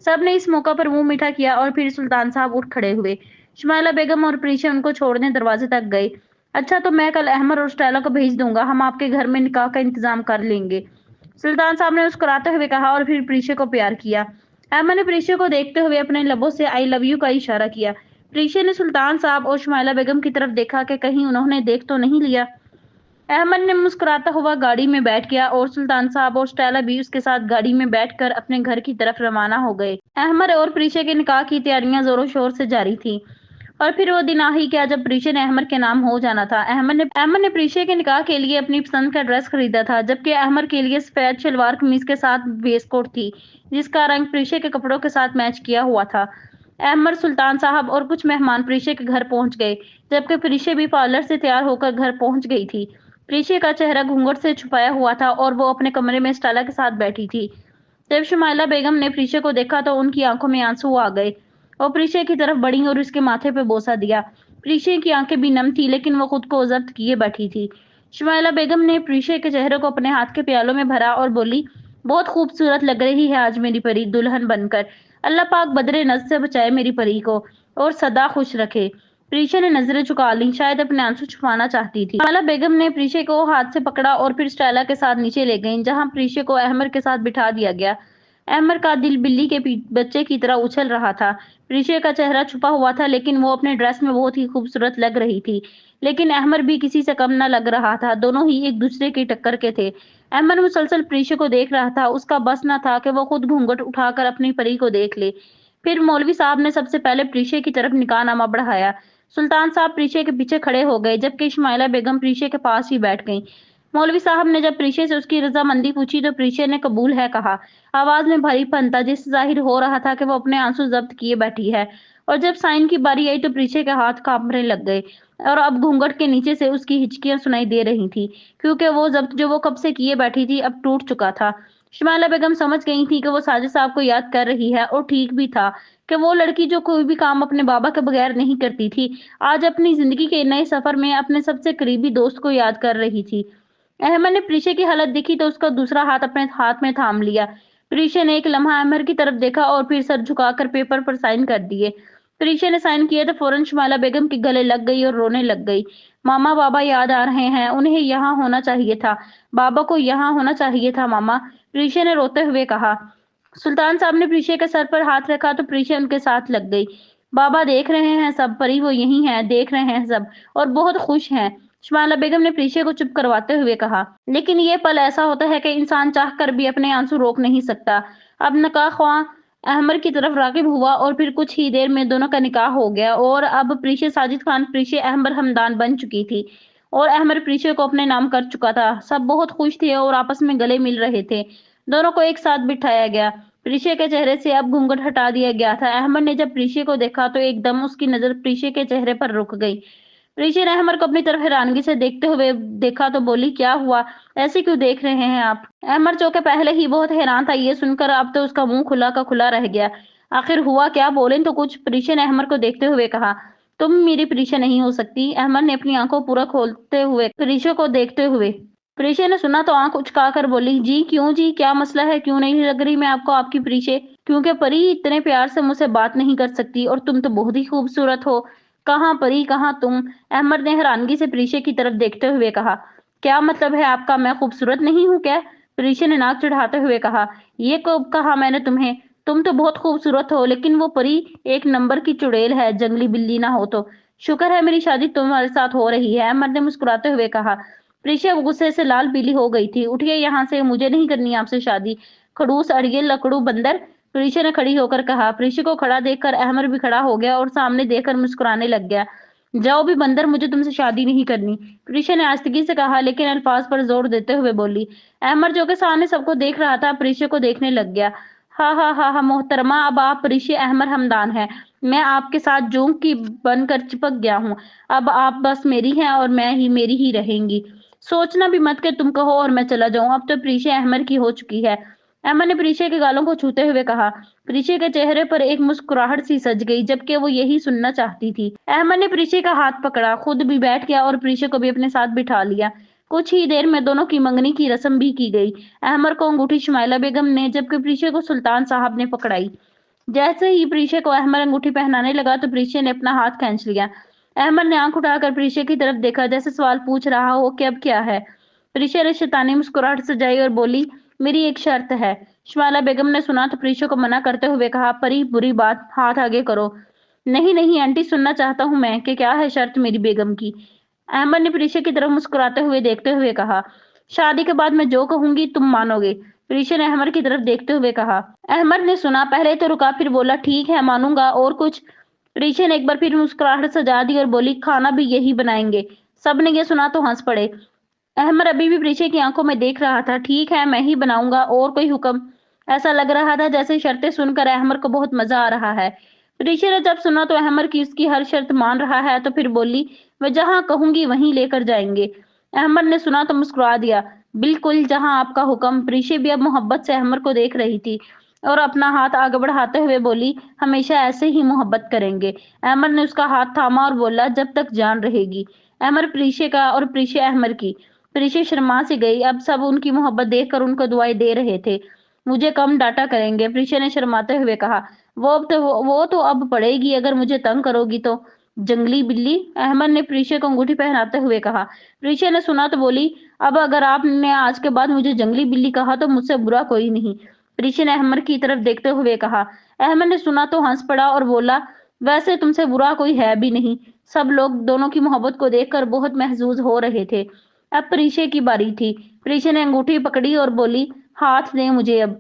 सब ने इस मौका पर मुंह मीठा किया और फिर सुल्तान साहब उठ खड़े हुए। शुमाइला बेगम और प्रीशा उनको छोड़ने दरवाजे तक गए। अच्छा तो मैं कल अहमद और स्टेला को भेज दूंगा, हम आपके घर में निकाह का इंतजाम कर लेंगे, सुल्तान साहब ने मुस्कुराते हुए कहा और फिर प्रीशा को प्यार किया। अहमद ने प्रीशा को देखते हुए अपने लबों से आई लव यू का इशारा किया। प्रीशा ने सुल्तान साहब और शुमाइला बेगम की तरफ देखा कि कहीं उन्होंने देख तो नहीं लिया। अहमद ने मुस्कुराता हुआ गाड़ी में बैठ गया और सुल्तान साहब और स्टेला भी उसके साथ गाड़ी में बैठकर अपने घर की तरफ रवाना हो गए। अहमद और प्रीशा के निकाह की तैयारियां जोरों शोर से जारी थी और फिर वो दिन आ ही गया जब प्रीशा ने अहमद के नाम हो जाना था। अहमद ने प्रीशा के निकाह के लिए अपनी पसंद का ड्रेस खरीदा था, जबकि अहमद के लिए सफेद शलवार कमीज के साथ वेस्ट कोट थी, जिसका रंग प्रीशा के कपड़ों के साथ मैच किया हुआ था। अहमद, सुल्तान साहब और कुछ मेहमान प्रीशा के घर पहुंच गए, जबकि प्रीशा भी पार्लर से तैयार होकर घर पहुंच गई थी। प्रीशा का चेहरा घूंघट से छुपाया हुआ था और वो अपने कमरे में स्टेला के साथ बैठी थी। जब शुमाइला बेगम ने प्रीशा को देखा तो उनकी आंखों में आंसू आ गए और प्रीशा की तरफ बढ़ी और उसके माथे पे बोसा दिया। प्रीशा की आंखें भी नम थी, लेकिन वो खुद को जब्त किए बैठी थी। शुमाइला बेगम ने प्रीशा के चेहरे को अपने हाथ के प्यालों में भरा और बोली, बहुत खूबसूरत लग रही है आज मेरी परी दुल्हन बनकर। अल्लाह पाक बदरे नज़र से बचाए मेरी परी को और सदा खुश रखे। प्रीशा ने नजरें झुका ली, शायद अपने आंसू छुपाना चाहती थी। शमाला बेगम ने प्रीशा को हाथ से पकड़ा और फिर स्टेला के साथ नीचे ले गईं, जहां प्रीशा को अहमर के साथ बिठा दिया गया। अहमर का दिल बिल्ली के बच्चे की तरह उछल रहा था। प्रीशा का चेहरा छुपा हुआ था, लेकिन वो अपने ड्रेस में बहुत ही खूबसूरत लग रही थी। लेकिन अहमर भी किसी से कम न लग रहा था। दोनों ही एक दूसरे की टक्कर के थे। अहमर मुसलसल प्रीशा को देख रहा था। उसका बस न था कि वो खुद घूंघट उठाकर अपनी परी को देख ले। फिर मौलवी साहब ने सबसे पहले प्रीशा की तरफ निकाहनामा बढ़ाया। सुल्तान साहब प्रीशा के पीछे खड़े हो गए, जबकि इस्माइला बेगम प्रीशा के पास ही बैठ गईं। मौलवी साहब ने जब प्रीशा से उसकी रजामंदी पूछी तो प्रीशा ने कबूल है कहा। आवाज में भारीपन था, जिससे जाहिर हो रहा था कि वो अपने आंसू जब्त किए बैठी है। और जब साइन की बारी आई तो प्रीशा के हाथ कांपने लग गए और अब घूंघट के नीचे से उसकी हिचकियां सुनाई दे रही थी, क्योंकि वो जब्त जो वो कब से किए बैठी थी अब टूट चुका था। इस्माइला बेगम समझ गई थी कि वो साजिद साहब को याद कर रही है, और ठीक भी था कि वो लड़की जो कोई भी काम अपने बाबा के बगैर नहीं करती थी, आज अपनी जिंदगी के नए सफर में अपने सबसे करीबी दोस्त को याद कर रही थी। अहमद ने प्रीशा की हालत देखी तो उसका दूसरा हाथ अपने हाथ में थाम लिया। प्रीशा ने एक लम्हा अहमद की तरफ देखा और फिर सर झुकाकर पेपर पर साइन कर दिए। प्रीशा ने साइन किए तो फौरन शमाला बेगम के गले लग गई और रोने लग गई। मामा बाबा याद आ रहे हैं, उन्हें यहाँ होना चाहिए था, बाबा को यहाँ होना चाहिए था मामा, प्रीशा ने रोते हुए कहा। सुल्तान साहब ने प्रीशा के सर पर हाथ रखा तो प्रीशा उनके साथ लग गई। बाबा देख रहे हैं सब, परी वो यही हैं, देख रहे हैं सब और बहुत खुश हैं, शमाला बेगम ने प्रीशा को चुप करवाते हुए कहा। लेकिन ये पल ऐसा होता है कि इंसान चाह कर भी अपने आंसू रोक नहीं सकता। अब निकाह ख्वाह अहमर की तरफ रागिब हुआ और फिर कुछ ही देर में दोनों का निकाह हो गया और अब प्रीशा साजिद खान प्रीशा अहमर हमदान बन चुकी थी और अहमर प्रीशा को अपने नाम कर चुका था। सब बहुत खुश थे और आपस में गले मिल रहे थे। दोनों को एक साथ बिठाया गया। प्रीशा के चेहरे से अब घूंघट हटा दिया गया था। अहमद ने जब प्रीशा को देखा तो एकदम उसकी नजर प्रीशा के चेहरे पर रुक गई। प्रीशा ने अहमद को अपनी तरफ हैरानगी से देखते हुए देखा तो बोली, क्या हुआ, ऐसे क्यों देख रहे हैं आप? अहमद जो कि पहले ही बहुत हैरान था, ये सुनकर अब तो उसका मुंह खुला का खुला रह गया। आखिर हुआ क्या, बोलें तो कुछ, प्रीशा ने अहमद को देखते हुए कहा। तुम मेरी प्रीशा नहीं हो सकती, अहमद ने अपनी आंखों पूरा खोलते हुए प्रीशा को देखते हुए। प्रीशा ने सुना तो आंख उचकाकर बोली, जी क्यों जी, क्या मसला है, क्यों नहीं लग रही मैं आपको आपकी प्रीशा? क्योंकि परी इतने प्यार से मुझसे बात नहीं कर सकती और तुम तो बहुत ही खूबसूरत हो। कहाँ परी, कहाँ तुम? अहमद ने हैरानगी से प्रीशा की तरफ देखते हुए कहा। क्या मतलब है आपका, मैं खूबसूरत नहीं हूँ क्या? प्रीशा ने नाक चढ़ाते हुए कहा। ये कब कहा मैंने तुम्हें? तुम तो बहुत खूबसूरत हो, लेकिन वो परी एक नंबर की चुड़ैल है, जंगली बिल्ली ना हो तो। शुक्र है मेरी शादी तुम्हारे साथ हो रही है, अहमद ने मुस्कुराते हुए कहा। प्रीशा गुस्से से लाल पीली हो गई थी। उठिए यहाँ से, मुझे नहीं करनी आपसे शादी, खड़ूस अड़िए लकड़ू बंदर, प्रीशा ने खड़ी होकर कहा। प्रीशा को खड़ा देखकर अहमद भी खड़ा हो गया और सामने देखकर मुस्कुराने लग गया। जाओ भी बंदर, मुझे तुमसे शादी नहीं करनी, प्रीशा ने आस्तिकी से कहा, लेकिन अल्फाज पर जोर देते हुए बोली। अहमद जो के सामने सबको देख रहा था प्रीशा को देखने लग गया। हा हा हा हा मोहतरमा, अब आप प्रीशा अहमद हमदान है, मैं आपके साथ जोंक की बनकर चिपक गया हूँ। अब आप बस मेरी हैं और मैं ही मेरी ही रहेंगी। सोचना भी मत कि तुम कहो और मैं चला जाऊं, अब तो प्रीशा अहमद की हो चुकी है, अहमद ने प्रीशा के गालों को छूते हुए कहा। प्रीशा के चेहरे पर एक मुस्कुराहट सी सज गई, जबकि वो यही सुनना चाहती थी। अहमद ने प्रीशा का हाथ पकड़ा, खुद भी बैठ गया और प्रीशा को भी अपने साथ बिठा लिया। कुछ ही देर में दोनों की मंगनी की रस्म भी की गई। अहमद को अंगूठी शुमाइला बेगम ने, जबकि प्रीशा को सुल्तान साहब ने पकड़ाई। जैसे ही प्रीशा को अहमद अंगूठी पहनाने लगा तो प्रीशा ने अपना हाथ खींच लिया। अहमद ने आंख उठाकर प्रीशा की तरफ देखा, जैसे सवाल पूछ रहा हो कि अब क्या है। प्रीशा ने शैतानी मुस्कुराहट सजाई और बोली, मेरी एक शर्त है। शमाला बेगम ने सुना तो प्रीशा को मना करते हुए कहा, परी बुरी बात, हाथ आगे करो। नहीं नहीं आंटी, सुनना चाहता हूँ मैं कि क्या है शर्त मेरी बेगम की। अहमद ने प्रीशा की तरफ मुस्कुराते हुए देखते हुए कहा, शादी के बाद मैं जो कहूंगी तुम मानोगे, प्रीशा ने अहमद की तरफ देखते हुए कहा। अहमद ने सुना, पहले तो रुका, फिर बोला, ठीक है मानूंगा, और कुछ? प्रीशा ने एक बार फिर मुस्कुराहट सजा दी और बोली, खाना भी यही बनाएंगे। सब ने ये सुना तो हंस पड़े। अहमद अभी भी प्रीशा की आंखों में देख रहा था। ठीक है, मैं ही बनाऊंगा, और कोई हुक्म? ऐसा लग रहा था जैसे शर्तें सुनकर अहमद को बहुत मजा आ रहा है। प्रीशा ने जब सुना तो अहमद की उसकी हर शर्त मान रहा है तो फिर बोली, मैं जहां कहूंगी वहीं लेकर जाएंगे। अहमद ने सुना तो मुस्कुरा दिया, बिल्कुल जहां आपका हुक्म। प्रीशा भी अब मोहब्बत से अहमद को देख रही थी और अपना हाथ आगे बढ़ाते हुए बोली, हमेशा ऐसे ही मोहब्बत करेंगे। अहमद ने उसका हाथ थामा और बोला, जब तक जान रहेगी। अहमद प्रीशा का और प्रीशा अहमद की। प्रीशा शर्मा से गई। अब सब उनकी मोहब्बत देखकर उनको दुआएं दे रहे थे। मुझे कम डांटा करेंगे, प्रीशा ने शर्माते हुए कहा। वो तो अब पड़ेगी, अगर मुझे तंग करोगी तो। जंगली बिल्ली? अहमद ने प्रीशा को अंगूठी पहनाते हुए कहा। प्रीशा ने सुना तो बोली, अब अगर आपने आज के बाद मुझे जंगली बिल्ली कहा तो मुझसे बुरा कोई नहीं। प्रीशा ने अहमद की तरफ देखते हुए कहा। अहमद ने सुना तो हंस पड़ा और बोला, वैसे तुमसे बुरा कोई है भी नहीं। सब लोग दोनों की मोहब्बत को देखकर बहुत महजूज हो रहे थे। अब प्रीशा की बारी थी। प्रीशा ने अंगूठी पकड़ी और बोली, हाथ दे मुझे अब।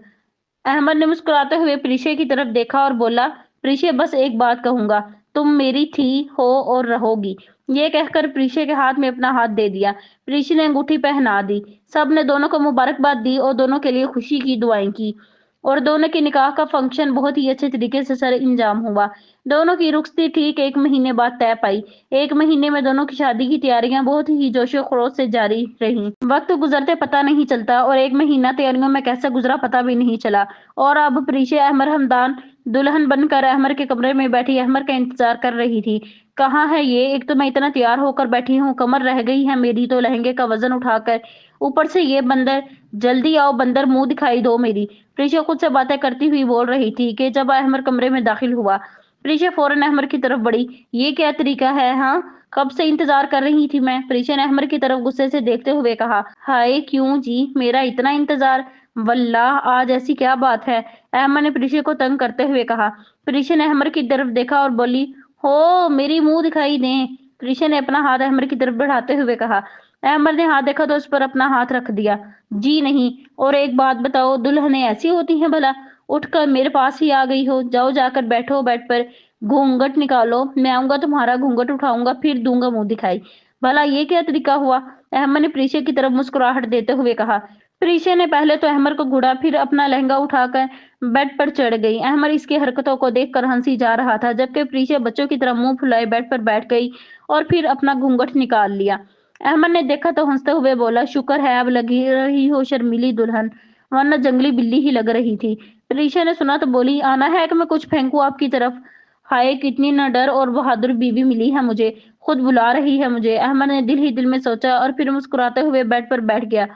अहमद ने मुस्कुराते हुए प्रीशा की तरफ देखा और बोला, प्रीशा बस एक बात कहूंगा, तुम मेरी थी, हो और रहोगी। ये कहकर प्रीशा के हाथ में अपना हाथ दे दिया। प्रीशा ने अंगूठी पहना दी। सब ने दोनों को मुबारकबाद दी और दोनों के लिए खुशी की दुआएं की। और दोनों के निकाह का फंक्शन बहुत ही अच्छे तरीके से सर इंजाम हुआ। दोनों की रुखसती ठीक 1 महीने बाद तय पाई। 1 महीने में दोनों की शादी की तैयारियां बहुत ही जोशो खरोश से जारी रहीं। वक्त गुजरते पता नहीं चलता और 1 महीना तैयारियों में कैसे गुजरा पता भी नहीं चला। और अब प्रीशा अहमद हमदान दुल्हन बनकर अहमद के कमरे में बैठी अहमद का इंतजार कर रही थी। कहाँ है ये? एक तो मैं इतना तैयार होकर बैठी हूँ, कमर रह गई है मेरी तो लहंगे का वजन उठाकर। ऊपर से ये बंदर, जल्दी आओ बंदर, मुंह दिखाई दो मेरी। प्रीशा खुद से बातें करती हुई बोल रही थी कि जब अहमद कमरे में दाखिल हुआ। प्रीशा फौरन अहमद की तरफ बढ़ी। ये क्या तरीका है? हाँ, कब से इंतजार कर रही थी मैं। प्रीशा ने अहमद की तरफ गुस्से से देखते हुए कहा। हाय क्यों जी, मेरा इतना इंतजार? वल्लाह आज ऐसी क्या बात है? अहमद ने प्रीशा को तंग करते हुए कहा। प्रीशा ने अहमद की तरफ देखा और बोली, हो मेरी मुंह दिखाई दे। प्रीशा ने अपना हाथ अहमद की तरफ बढ़ाते हुए कहा। अहमद ने हाथ देखा तो उस पर अपना हाथ रख दिया। जी नहीं। और एक बात बताओ, दुल्हनें ऐसी होती हैं भला? उठकर मेरे पास ही आ गई हो। जाओ जाकर बैठो बेड पर, घूंघट निकालो। मैं आऊंगा तुम्हारा घूंघट उठाऊंगा, फिर दूंगा मुंह दिखाई। भला ये क्या तरीका हुआ? अहमद ने प्रीशा की तरफ मुस्कुराहट देते हुए कहा। प्रीशा ने पहले तो अहमद को घूरा, फिर अपना लहंगा उठाकर बेड पर चढ़ गई। अहमद इसकी हरकतों को देखकर हंसी जा रहा था, जबकि प्रीशा बच्चों की तरह मुंह फुलाए बेड पर बैठ गई और फिर अपना घूंघट निकाल लिया। अहमद ने देखा तो हंसते हुए बोला, शुक्र है अब लगी रही हो शर्मीली दुल्हन, वरना जंगली बिल्ली ही लग रही थी। प्रीशा ने सुना तो बोली, आना है कि मैं कुछ फेंकूं आपकी तरफ? हाय कितनी न डर और बहादुर बीवी मिली है मुझे, खुद बुला रही है मुझे। अहमद ने दिल ही दिल में सोचा और फिर मुस्कुराते हुए बेड पर बैठ गया।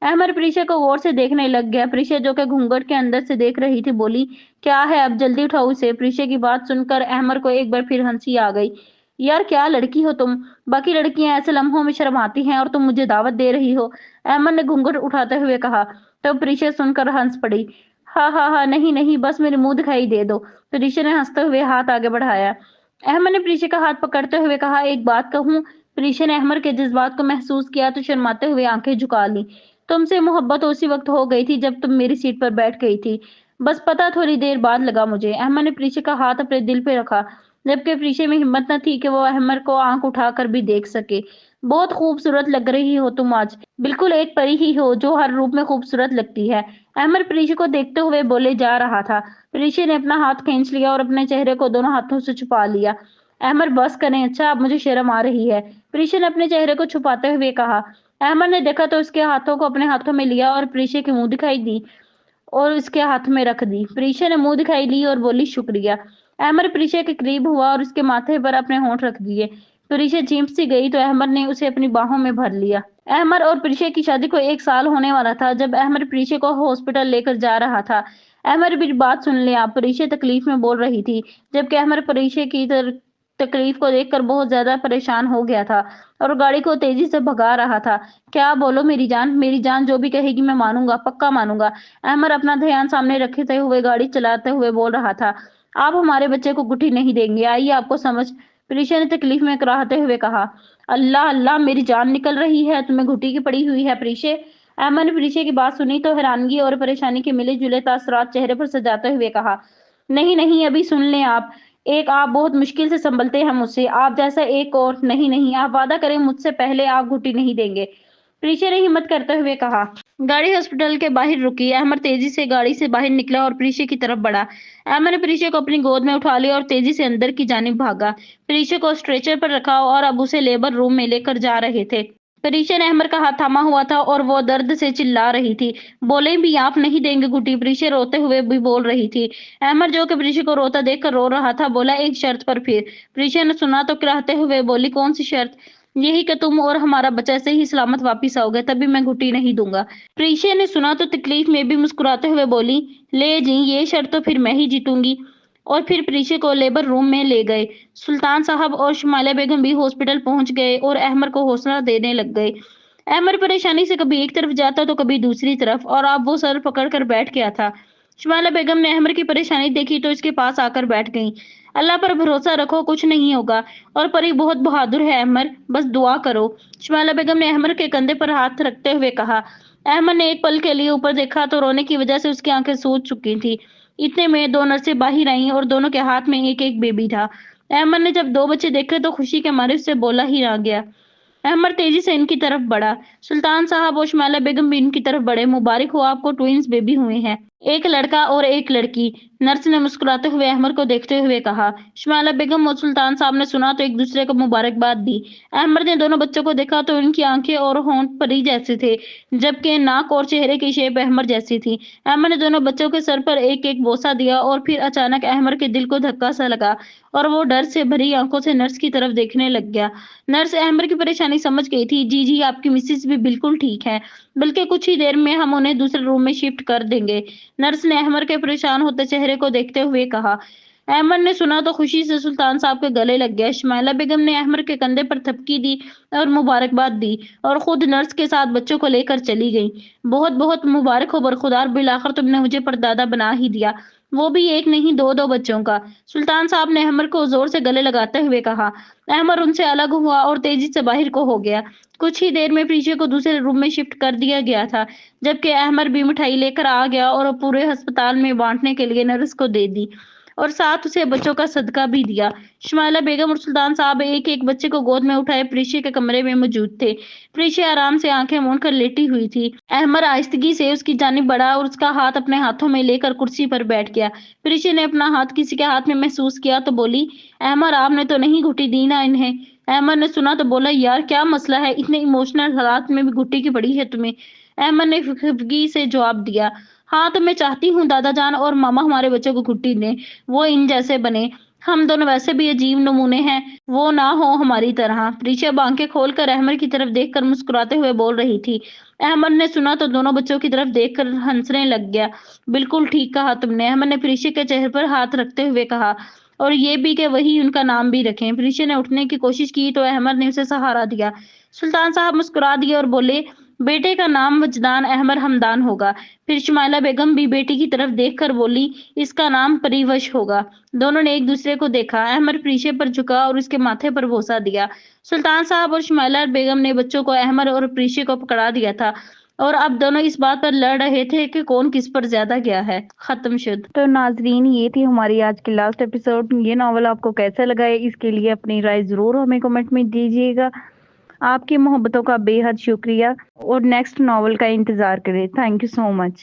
अहमद प्रीशा को गौर से देखने लग गया। प्रीशा जो कि घूंघट के अंदर से देख रही थी बोली, क्या है अब, जल्दी उठाओ इसे। प्रीशा की बात सुनकर अहमद को एक बार फिर हंसी आ गई। यार क्या लड़की हो तुम, बाकी लड़कियां ऐसे लम्हों में शर्माती हैं और तुम मुझे दावत दे रही हो। अहमद ने घूंघट उठाते हुए कहा। तब प्रीशा सुनकर हंस पड़ी। हाँ हाँ हाँ, नहीं नहीं, बस मेरे मुंह दिखाई दे दो। प्रीशा ने हंसते हुए हाथ आगे बढ़ाया। अहमद ने प्रीशा का हाथ पकड़ते हुए कहा, एक बात कहूँ? प्रीशा ने अहमद के जज्बात को महसूस किया तो शर्माते हुए आंखें झुका ली। तुमसे मोहब्बत उसी वक्त हो गई थी जब तुम मेरी सीट पर बैठ गई थी। बस पता थोड़ी देर बाद लगा मुझे। अहमद ने प्रीशा का हाथ अपने दिल पे रखा, जबकि प्रीशा में हिम्मत न थी कि वो अहमद को आंख उठाकर भी देख सके। बहुत खूबसूरत लग रही हो तुम आज, बिल्कुल एक परी ही हो जो हर रूप में खूबसूरत लगती है। अहमद प्रीशा को देखते हुए बोले जा रहा था। प्रीशा ने अपना हाथ खींच लिया और अपने चेहरे को दोनों हाथों से छुपा लिया। अहमद बस करें, अच्छा अब मुझे शर्म आ रही है। प्रीशा ने अपने चेहरे को छुपाते हुए कहा। अहमद ने देखा तो उसके हाथों को अपने हाथों में लिया और प्रीशा की मुंह दिखाई दी और उसके हाथ में रख दी। प्रीशा ने मुंह दिखाई ली और बोली, शुक्रिया। अहमद प्रीशा के करीब हुआ और उसके माथे पर अपने होंठ रख दिए। प्रीशा चींप सी गई तो अहमद ने उसे अपनी बाहों में भर लिया। अहमद और प्रीशा की शादी को 1 साल होने वाला था जब अहमद प्रीशा को हॉस्पिटल लेकर जा रहा था। अहमद भी बात सुन ले आप, प्रीशा तकलीफ में बोल रही थी, जबकि अहमद प्रीशा की तकलीफ को देखकर बहुत ज्यादा परेशान हो गया था और गाड़ी को तेजी से भगा रहा था। क्या बोलो मेरी जान जो भी कहेगी मैं मानूंगा, पक्का मानूंगा। अहमद अपना ध्यान सामने रखते हुए गाड़ी चलाते हुए बोल रहा था। आप हमारे बच्चे को गुठी नहीं देंगे, आइए आपको समझ। प्रीशा ने तकलीफ में कराहते हुए कहा। अल्लाह अल्लाह, मेरी जान निकल रही है, तुम्हें घुटी की पड़ी हुई है प्रीशा। अहमद ने प्रीशा की बात सुनी तो हैरानगी और परेशानी के मिले जुले तासरात चेहरे पर सजाते हुए कहा, नहीं नहीं, अभी सुन लें आप। एक आप बहुत मुश्किल से संभलते हैं मुझसे, आप जैसा एक और नहीं नहीं, आप वादा करें मुझसे पहले आप घुटी नहीं देंगे। प्रीशा ने हिम्मत करते हुए कहा। गाड़ी हॉस्पिटल के बाहर रुकी। अहमद तेजी से गाड़ी से बाहर निकला और प्रीशा की तरफ बढ़ा। अहमद ने प्रीशा को अपनी गोद में उठा लिया और तेजी से अंदर की जानिब भागा। प्रीशा को स्ट्रेचर पर रखा और अब उसे लेबर रूम में लेकर जा रहे थे। प्रीशा ने अहमद का हाथ थामा हुआ था और वो दर्द से चिल्ला रही थी। बोले भी आप नहीं देंगे घुटी? प्रीशा रोते हुए भी बोल रही थी। अहमद जो कि प्रीशा को रोता देखकर रो रहा था बोला, एक शर्त पर। फिर प्रीशा ने सुना तो कराहते हुए बोली, कौन सी शर्त? यही कि तुम और हमारा बच्चा से ही सलामत वापिस आओगे, तभी मैं घुटी नहीं दूंगा। प्रीशा ने सुना तो तकलीफ में भी मुस्कुराते हुए बोली, ले जी, ये शर्त तो फिर मैं ही जीतूंगी। और फिर प्रीशा को लेबर रूम में ले गए। सुल्तान साहब और शुमाइला बेगम भी हॉस्पिटल पहुंच गए और अहमद को हौसला देने लग गए। अहमद परेशानी से कभी एक तरफ जाता तो कभी दूसरी तरफ, और अब वो सर पकड़ कर बैठ गया था। शुमाइला बेगम ने अहमद की परेशानी देखी तो इसके पास आकर बैठ गईं। अल्लाह पर भरोसा रखो, कुछ नहीं होगा, और परी बहुत बहादुर है अहमद, बस दुआ करो। शुमाइला बेगम ने अहमद के कंधे पर हाथ रखते हुए कहा। अहमद ने एक पल के लिए ऊपर देखा तो रोने की वजह से उसकी आंखें सूज चुकी थी। इतने में दो नर्सें बाहर आईं और दोनों के हाथ में एक एक बेबी था। अहमद ने जब दो बच्चे देखे तो खुशी के मारे उससे बोला ही ना गया। अहमद तेजी से इनकी तरफ बढ़ा। सुल्तान साहब और शुमाइला बेगम भी इनकी तरफ बढ़े। मुबारक हो, आपको ट्विंस बेबी हुए हैं, एक लड़का और एक लड़की। नर्स ने मुस्कुराते हुए अहमद को देखते हुए कहा। शुमाइला बेगम और सुल्तान साहब ने सुना तो एक दूसरे को मुबारकबाद दी। अहमद ने दोनों बच्चों को देखा तो उनकी आंखें और होंठ परी जैसे थे, जबकि नाक और चेहरे की शेप अहमद जैसी थी। अहमद ने दोनों बच्चों के सर पर एक एक बोसा दिया और फिर अचानक अहमद के दिल को धक्का सा लगा और वो डर से भरी आंखों से नर्स की तरफ देखने लग गया। नर्स अहमद की परेशानी समझ गई थी। जी जी, आपकी मिसेज भी बिल्कुल ठीक है, बल्कि कुछ ही देर में हम उन्हें दूसरे रूम में शिफ्ट कर देंगे। नर्स ने अहमद के परेशान होते चेहरे को देखते हुए कहा। अहमद ने सुना तो खुशी से सुल्तान साहब के गले लग गया। शुमाइला बेगम ने अहमद के कंधे पर थपकी दी और मुबारकबाद दी और खुद नर्स के साथ बच्चों को लेकर चली गई। बहुत बहुत मुबारक हो बरखुदार, बिलाखिर तुमने मुझे परदादा बना ही दिया, वो भी एक नहीं दो दो बच्चों का। सुल्तान साहब ने अहमद को जोर से गले लगाते हुए कहा। अहमद उनसे अलग हुआ और तेजी से बाहर को हो गया। कुछ ही देर में प्रीशा को दूसरे रूम में शिफ्ट कर दिया गया था, जबकि अहमद भी मिठाई लेकर आ गया और पूरे अस्पताल में बांटने के लिए नर्स को दे दी और साथ उसे बच्चों का सदका भी दिया। शुमाइला बेगम और सुल्तान साहब एक एक बच्चे को गोद में उठाए प्रीशा के कमरे में मौजूद थे। प्रीशा आराम से आंखें मूंद कर लेटी हुई थी। अहमद आहिस्तगी से उसकी जानिब बढ़ा और उसका हाथ अपने हाथों में लेकर कुर्सी पर बैठ गया। प्रीशा ने अपना हाथ किसी के हाथ में महसूस किया तो बोली, अहमद आपने तो नहीं घुट्टी दी ना इन्हें। अहमद ने सुना तो बोला, यार क्या मसला है, इतने इमोशनल हालात में भी घुट्टी की पड़ी है तुम्हें। अहमद ने खफगी से जवाब दिया, हाँ तो मैं चाहती हूँ दादा जान और मामा हमारे बच्चों को घुट्टी दें, वो इन जैसे बने। हम दोनों वैसे भी अजीब नमूने हैं, वो ना हो हमारी तरह। प्रीशा आंखें खोलकर अहमद की तरफ देखकर मुस्कुराते हुए बोल रही थी। अहमद ने सुना तो दोनों बच्चों की तरफ देखकर हंसने लग गया। बिल्कुल ठीक कहा तुमने, अहमद ने प्रीशा के चेहरे पर हाथ रखते हुए कहा, और ये भी कि वही उनका नाम भी रखें। प्रीशा ने उठने की कोशिश की तो अहमद ने उसे सहारा दिया। सुल्तान साहब मुस्कुरा दिए और बोले, बेटे का नाम वजदान अहमद हमदान होगा। फिर शुमाइला बेगम भी बेटी की तरफ देखकर बोली, इसका नाम परिवश होगा। दोनों ने एक दूसरे को देखा। अहमद प्रीशे पर झुका और उसके माथे पर बोसा दिया। सुल्तान साहब और शुमाइला बेगम ने बच्चों को अहमद और प्रीशे को पकड़ा दिया था और अब दोनों इस बात पर लड़ रहे थे कि कौन किस पर ज्यादा गया है। खत्म शुद। तो नाजरीन, ये थी हमारी आज की लास्ट एपिसोड। ये नॉवल आपको कैसा लगा है, इसके लिए अपनी राय जरूर हमें कमेंट में दीजिएगा। आपकी मोहब्बतों का बेहद शुक्रिया और नेक्स्ट नॉवल का इंतजार करें। Thank you so much.